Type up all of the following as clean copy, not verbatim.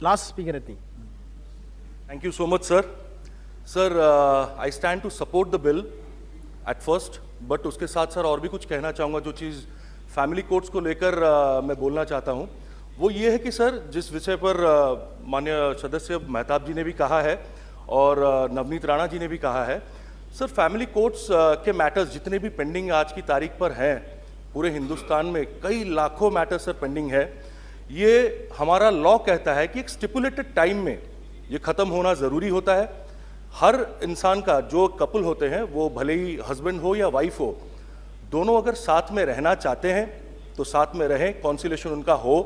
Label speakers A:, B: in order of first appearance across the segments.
A: Last speaker, I think.
B: Thank you so much, sir. Sir, I stand to support the bill at first, but उसके साथ sir और भी कुछ कहना चाहूँगा। जो चीज़ फैमिली कोर्ट्स को लेकर मैं बोलना चाहता हूँ वो ये है कि सर जिस विषय पर माननीय सदस्य मेहताब जी ने भी कहा है और नवनीत राणा जी ने भी कहा है, सर फैमिली कोर्ट्स के मैटर्स जितने भी पेंडिंग आज की तारीख पर हैं पूरे हिंदुस्तान में, कई लाखों मैटर्स सर पेंडिंग है। ये हमारा लॉ कहता है कि एक स्टिपुलेटेड टाइम में ये ख़त्म होना ज़रूरी होता है। हर इंसान का, जो कपल होते हैं वो भले ही हस्बैंड हो या वाइफ हो, दोनों अगर साथ में रहना चाहते हैं तो साथ में रहें, कॉन्सिलेशन उनका हो,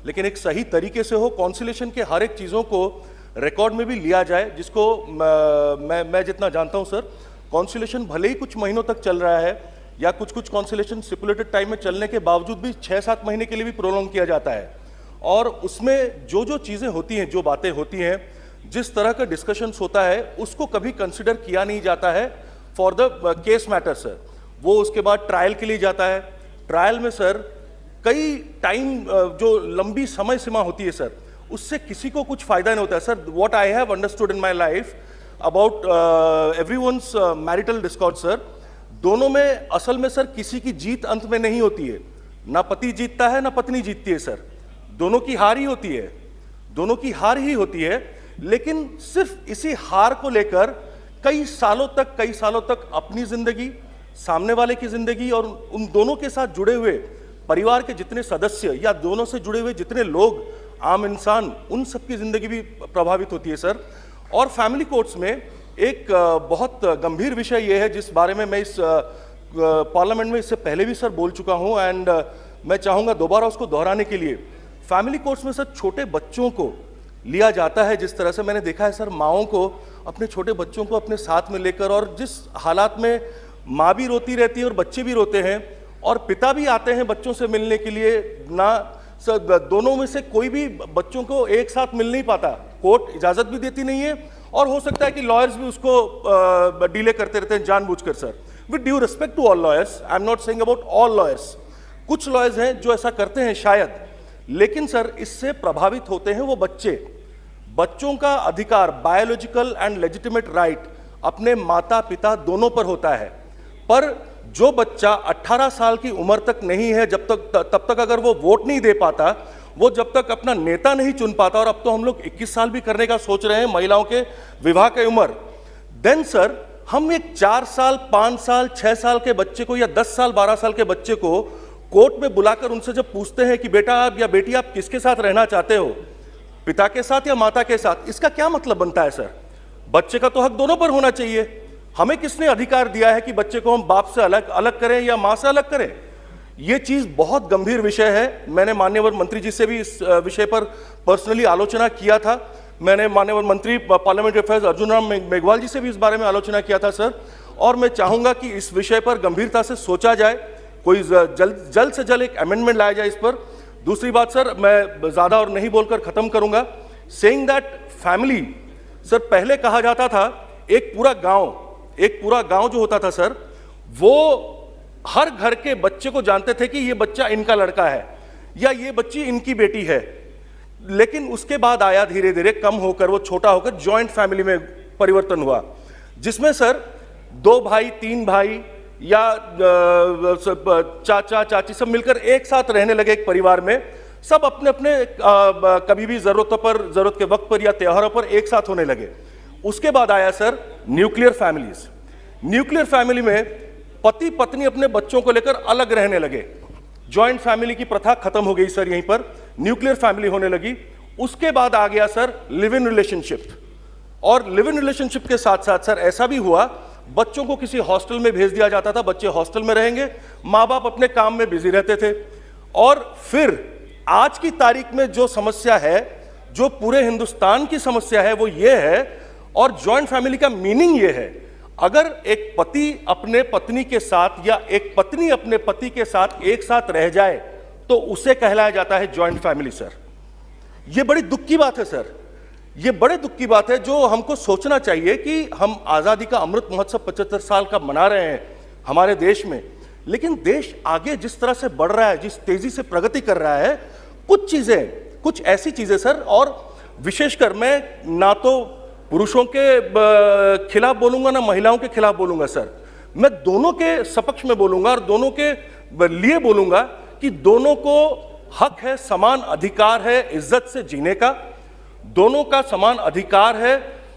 B: लेकिन एक सही तरीके से हो। कॉन्सिलेशन के हर एक चीज़ों को रिकॉर्ड में भी लिया जाए, जिसको मैं जितना जानता हूं सर, कॉन्सिलेशन भले ही कुछ महीनों तक चल रहा है या कुछ कॉन्सिलेशन स्टिपुलेटेड टाइम में चलने के बावजूद भी 6-7 महीने के लिए भी प्रोलॉन्ग किया जाता है, और उसमें जो चीज़ें होती हैं, जो बातें होती हैं, जिस तरह का डिस्कशंस होता है, उसको कभी कंसिडर किया नहीं जाता है for the case matter sir. वो उसके बाद ट्रायल के लिए जाता है। ट्रायल में सर कई टाइम, जो लंबी समय सीमा होती है सर, उससे किसी को कुछ फायदा नहीं होता है sir. What I have understood in my life about everyone's marital Discord sir, दोनों में असल में सर किसी की जीत अंत में नहीं होती है। ना पति जीतता है ना पत्नी जीतती है सर, दोनों की हार ही होती है, दोनों की हार ही होती है। लेकिन सिर्फ इसी हार को लेकर कई सालों तक अपनी जिंदगी, सामने वाले की जिंदगी और उन दोनों के साथ जुड़े हुए परिवार के जितने सदस्य या दोनों से जुड़े हुए जितने लोग, आम इंसान, उन सबकी जिंदगी भी प्रभावित होती है सर। और फैमिली कोर्ट्स में एक बहुत गंभीर विषय ये है जिस बारे में मैं इस पार्लियामेंट में इससे पहले भी सर बोल चुका हूं, एंड मैं चाहूँगा दोबारा उसको दोहराने के लिए। फैमिली कोर्ट्स में सर छोटे बच्चों को लिया जाता है। जिस तरह से मैंने देखा है सर, माओं को अपने छोटे बच्चों को अपने साथ में लेकर, और जिस हालात में माँ भी रोती रहती है और बच्चे भी रोते हैं, और पिता भी आते हैं बच्चों से मिलने के लिए, ना सर दोनों में से कोई भी बच्चों को एक साथ मिल नहीं पाता, कोर्ट इजाज़त भी देती नहीं है, और हो सकता है कि लॉयर्स भी उसको डिले करते रहते हैं जानबूझकर sir. With due respect to all lawyers, I am not saying about all lawyers, कुछ लॉयर्स हैं जो ऐसा करते हैं शायद, लेकिन सर इससे प्रभावित होते हैं वो बच्चे। बच्चों का अधिकार, बायोलॉजिकल एंड लेजिटिमेट राइट, अपने माता पिता दोनों पर होता है। पर जो बच्चा 18 साल की उम्र तक नहीं है, तब तक अगर वो वोट नहीं दे पाता, वो जब तक अपना नेता नहीं चुन पाता, और अब तो हम लोग 21 साल भी करने का सोच रहे हैं महिलाओं के विवाह की उम्र, देन सर हम एक 4 साल 5 साल 6 साल के बच्चे को या 10 साल 12 साल के बच्चे को कोर्ट में बुलाकर उनसे जब पूछते हैं कि बेटा आप या बेटी आप किसके साथ रहना चाहते हो, पिता के साथ या माता के साथ, इसका क्या मतलब बनता है सर? बच्चे का तो हक दोनों पर होना चाहिए। हमें किसने अधिकार दिया है कि बच्चे को हम बाप से अलग करें या मां से अलग करें? यह चीज बहुत गंभीर विषय है। मैंने माननीय मंत्री जी से भी इस विषय पर पर्सनली आलोचना किया था। मैंने माननीय मंत्री पार्लियामेंट्री अफेयर्स अर्जुन राम मेघवाल जी से भी इस बारे में आलोचना किया था सर, और मैं चाहूंगा कि इस विषय पर गंभीरता से सोचा जाए, कोई जल्द से जल्द एक अमेंडमेंट लाया जाए इस पर। दूसरी बात सर, मैं ज्यादा और नहीं बोलकर खत्म करूंगा, सेइंग दैट फैमिली सर, पहले कहा जाता था एक पूरा गांव जो होता था सर, वो हर घर के बच्चे को जानते थे कि ये बच्चा इनका लड़का है या ये बच्ची इनकी बेटी है। लेकिन उसके बाद आया धीरे धीरे कम होकर, वो छोटा होकर जॉइंट फैमिली में परिवर्तन हुआ, जिसमें सर 2 भाई 3 भाई या चाचा चाची सब मिलकर एक साथ रहने लगे एक परिवार में। सब अपने अपने कभी भी जरूरत के वक्त पर या त्योहारों पर एक साथ होने लगे। उसके बाद आया sir nuclear families. Nuclear family में पति पत्नी अपने बच्चों को लेकर अलग रहने लगे। जॉइंट फैमिली की प्रथा खत्म हो गई सर, यहीं पर न्यूक्लियर फैमिली होने लगी। उसके बाद आ गया सर लिव इन रिलेशनशिप, और लिव इन रिलेशनशिप के साथ साथ सर ऐसा भी हुआ, बच्चों को किसी हॉस्टल में भेज दिया जाता था, बच्चे हॉस्टल में रहेंगे, माँ बाप अपने काम में बिजी रहते थे। और फिर आज की तारीख में जो समस्या है, जो पूरे हिंदुस्तान की समस्या है, वो ये है, और जॉइंट फैमिली का मीनिंग ये है, अगर एक पति अपने पत्नी के साथ या एक पत्नी अपने पति के साथ एक साथ रह जाए तो उसे कहलाया जाता है जॉइंट फैमिली सर। ये बड़ी दुख की बात है सर, ये बड़े दुख की बात है, जो हमको सोचना चाहिए कि हम आज़ादी का अमृत महोत्सव 75 साल का मना रहे हैं हमारे देश में, लेकिन देश आगे जिस तरह से बढ़ रहा है, जिस तेजी से प्रगति कर रहा है, कुछ ऐसी चीजें सर, और विशेषकर मैं ना तो पुरुषों के खिलाफ बोलूंगा ना महिलाओं के खिलाफ बोलूंगा सर, मैं दोनों के सपक्ष में बोलूंगा और दोनों के लिए बोलूंगा कि दोनों को हक है, समान अधिकार है इज्जत से जीने का, दोनों का समान अधिकार है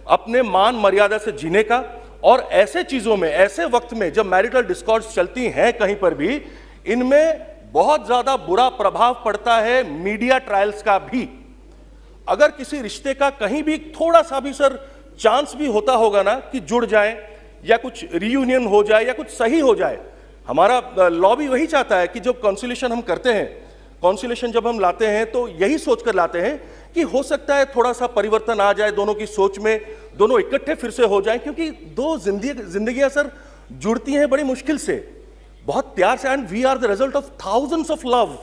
B: अपने मान मर्यादा से जीने का। और ऐसे चीजों में, ऐसे वक्त में जब मैरिटल डिस्कॉर्ड्स चलती हैं कहीं पर भी, इनमें बहुत ज्यादा बुरा प्रभाव पड़ता है मीडिया ट्रायल्स का भी। अगर किसी रिश्ते का कहीं भी थोड़ा सा भी सर चांस भी होता होगा ना कि जुड़ जाए या कुछ रीयूनियन हो जाए या कुछ सही हो जाए, हमारा लॉ भी वही चाहता है कि जब कॉन्सिलेशन हम करते हैं, कॉन्सिलेशन जब हम लाते हैं तो यही सोचकर लाते हैं कि हो सकता है थोड़ा सा परिवर्तन आ जाए दोनों की सोच में, दोनों इकट्ठे फिर से हो जाएं, क्योंकि दो जिंदगियां सर जुड़ती हैं बड़ी मुश्किल से, बहुत प्यार से, and we are the result of thousands of love.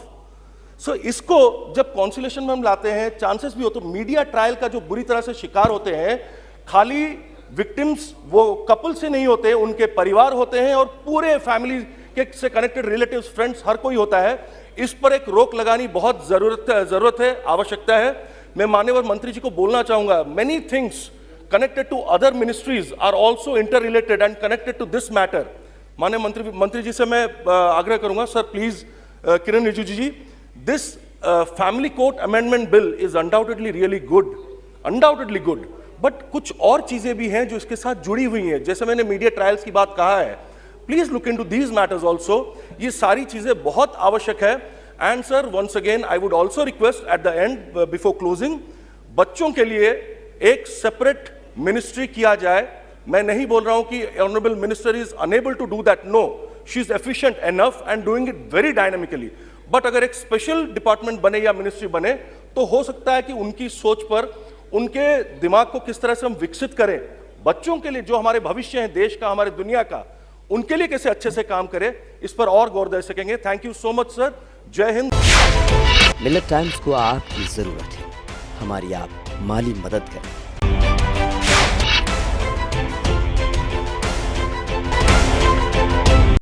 B: So इसको जब कॉन्सिलेशन में हम लाते हैं, चांसेस भी हो तो मीडिया ट्रायल का जो बुरी तरह से शिकार होते हैं, खाली विक्टिम्स वो कपल से नहीं होते, उनके परिवार होते हैं और पूरे फैमिली के से कनेक्टेड रिलेटिव्स, फ्रेंड्स, हर कोई होता है। इस पर एक रोक लगानी बहुत जरूरत है, आवश्यकता है। मैं माननीय मंत्री जी को बोलना चाहूंगा, many things connected to other ministries are also interrelated and connected to this matter। माननीय मंत्री जी से मैं आग्रह करूंगा, sir please, Kiren Rijiju ji, this family court amendment bill is undoubtedly really good, but कुछ और चीजें भी हैं जो इसके साथ जुड़ी हुई हैं। जैसे मैंने मीडिया ट्रायल्स की बात कहा है, please look into these matters also. ये सारी चीजें बहुत आवश्यक है। And sir once again I would also request at the end before closing, बच्चों के लिए एक सेपरेट मिनिस्ट्री किया जाए। मैं नहीं बोल रहा हूं कि honourable minister is unable to do that, no, she is efficient enough and doing it very dynamically, but अगर एक स्पेशल डिपार्टमेंट बने या मिनिस्ट्री बने तो हो सकता है कि उनकी सोच पर, उनके दिमाग को किस तरह से हम विकसित करें, बच्चों के लिए जो हमारे भविष्य है देश का, हमारे दुनिया का, उनके लिए कैसे अच्छे से काम करें, इस पर और गौर दे सकेंगे। Thank you so much sir, जय हिंद।
A: मिलत टाइम्स को आपकी जरूरत है, हमारी आप माली मदद करें।